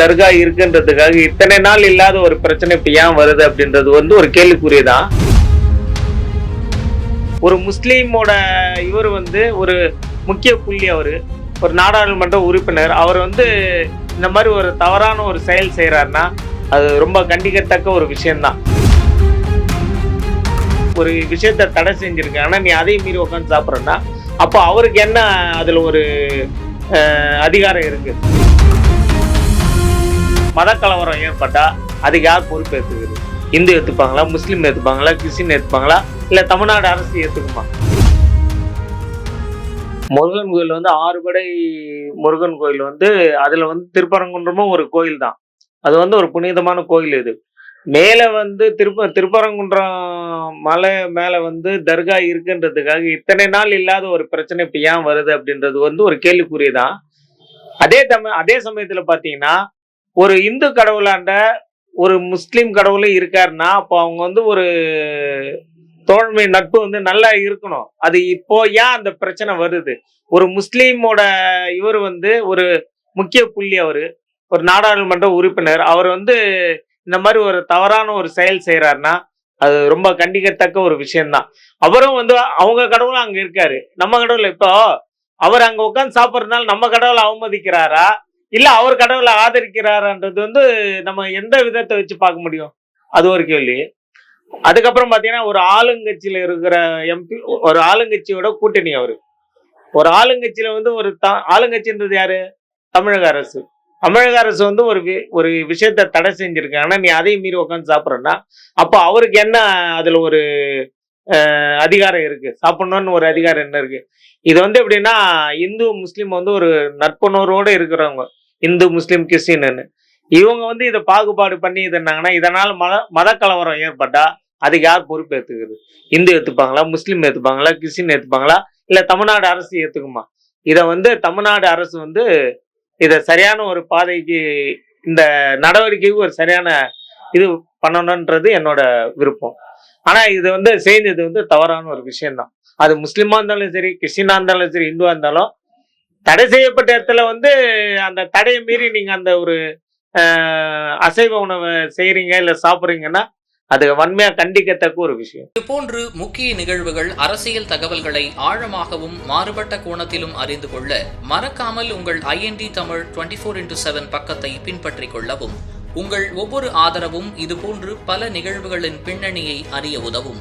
தர்கா இருக்குன்றதுக்காக இத்தனை நாள் இல்லாத ஒரு பிரச்சனை இப்ப ஏன் வருது அப்படின்றது ஒரு கேள்விக்குரியதான். ஒரு முஸ்லீமோட இவர் ஒரு முக்கிய புள்ளி, ஒரு நாடாளுமன்ற உறுப்பினர், அவர் இந்த மாதிரி ஒரு தவறான ஒரு செயல் செய்யறாருன்னா அது ரொம்ப கண்டிக்கத்தக்க ஒரு விஷயம்தான். ஒரு விஷயத்த தடை செஞ்சிருக்கு, ஆனா நீ அதையும் மீறி உட்காந்து சாப்பிட்றன்னா அப்போ அவருக்கு என்ன அதுல ஒரு அதிகாரம் இருக்கு? மத கலவரம் ஏற்பட்டா அதுக்கு யார் பொறுப்பேற்றுக்குது? இந்து ஏத்துப்பாங்களா, முஸ்லீம் ஏத்துப்பாங்களா, கிறிஸ்டின் ஏத்துப்பாங்களா, இல்ல தமிழ்நாடு அரசு ஏத்துக்குமா? முருகன் கோயில் 6 படை முருகன் கோயில் அதுல திருப்பரங்குன்றமும் ஒரு கோயில் தான். அது ஒரு புனிதமான கோயில். இது மேல திருப்பரங்குன்றம் மலை மேல தர்கா இருக்குன்றதுக்காக இத்தனை நாள் இல்லாத ஒரு பிரச்சனை இப்ப ஏன் வருது அப்படின்றது ஒரு கேள்விக்குரியதான். அதே சமயத்துல பாத்தீங்கன்னா, ஒரு இந்து கடவுளாண்ட ஒரு முஸ்லீம் கடவுளும் இருக்காருன்னா அப்போ அவங்க ஒரு தோழமை நட்பு நல்லா இருக்கணும். அது இப்போ ஏன் அந்த பிரச்சனை வருது? ஒரு முஸ்லீமோட இவர் ஒரு முக்கிய புள்ளி, ஒரு நாடாளுமன்ற உறுப்பினர், அவர் இந்த மாதிரி ஒரு தவறான ஒரு செயல் செய்யறாருன்னா அது ரொம்ப கண்டிக்கத்தக்க ஒரு விஷயம்தான். அவரும் அவங்க கடவுளும் அங்க இருக்காரு, நம்ம கடவுள். இப்போ அவர் அங்க உட்காந்து சாப்பிட்றதுனால நம்ம கடவுளை அவமதிக்கிறாரா, இல்ல அவர் கடவுளை ஆதரிக்கிறாரான்றது நம்ம எந்த விதத்தை வச்சு பார்க்க முடியும்? அது ஒரு கேள்வி. அதுக்கப்புறம் பாத்தீங்கன்னா, ஒரு ஆளுங்கட்சியில இருக்கிற எம்பி, ஒரு ஆளுங்கட்சியோட கூட்டணி, ஒரு ஆளுங்கட்சியில ஒரு ஆளுங்கட்சின்றது யாரு? தமிழக அரசு. தமிழக அரசு ஒரு விஷயத்த தடை செஞ்சிருக்கு, ஆனா நீ அதையும் மீறி உட்காந்து சாப்பிட்றன்னா அப்போ அவருக்கு என்ன அதுல ஒரு அதிகாரம் இருக்கு? சாப்பிடணும்னு ஒரு அதிகாரம் என்ன இருக்கு? இது எப்படின்னா, இந்து முஸ்லீம் ஒரு நட்புணர்வோடு இருக்கிறவங்க, இந்து முஸ்லீம் கிறிஸ்டின்னு இவங்க இதை பாகுபாடு பண்ணி இதுனாங்கன்னா இதனால மத கலவரம் ஏற்பட்டா அதுக்கு யார் பொறுப்பேற்றுக்குது? இந்து ஏத்துப்பாங்களா, முஸ்லீம் ஏத்துப்பாங்களா, கிறிஸ்டின் ஏத்துப்பாங்களா, இல்ல தமிழ்நாடு அரசு ஏத்துக்குமா? இதை தமிழ்நாடு அரசு இதை சரியான ஒரு பாதைக்கு, இந்த நடவடிக்கைக்கு ஒரு சரியான இது பண்ணணும்ன்றது என்னோட விருப்பம். ஆனா இது செய்தது தவறான ஒரு விஷயம்தான். அது முஸ்லீமா இருந்தாலும் சரி, கிறிஸ்டினா இருந்தாலும் சரி, இந்துவா இருந்தாலும் தடை செய்யப்பட்ட இடத்துல அந்த தடையை மீறி நீங்க அந்த ஒரு அசைவ உணவை செய்யறீங்க இல்ல சாப்பிடுறீங்கன்னா அது வன்மையா கண்டிக்கத்தக்க ஒரு விஷயம். இதுபோன்று முக்கிய நிகழ்வுகள், அரசியல் தகவல்களை ஆழமாகவும் மாறுபட்ட கோணத்திலும் அறிந்து கொள்ள மறக்காமல் உங்கள் IND தமிழ் 24x7 பக்கத்தை பின்பற்றிக் கொள்ளவும். உங்கள் ஒவ்வொரு ஆதரவும் இதுபோன்று பல நிகழ்வுகளின் பின்னணியை அறிய உதவும்.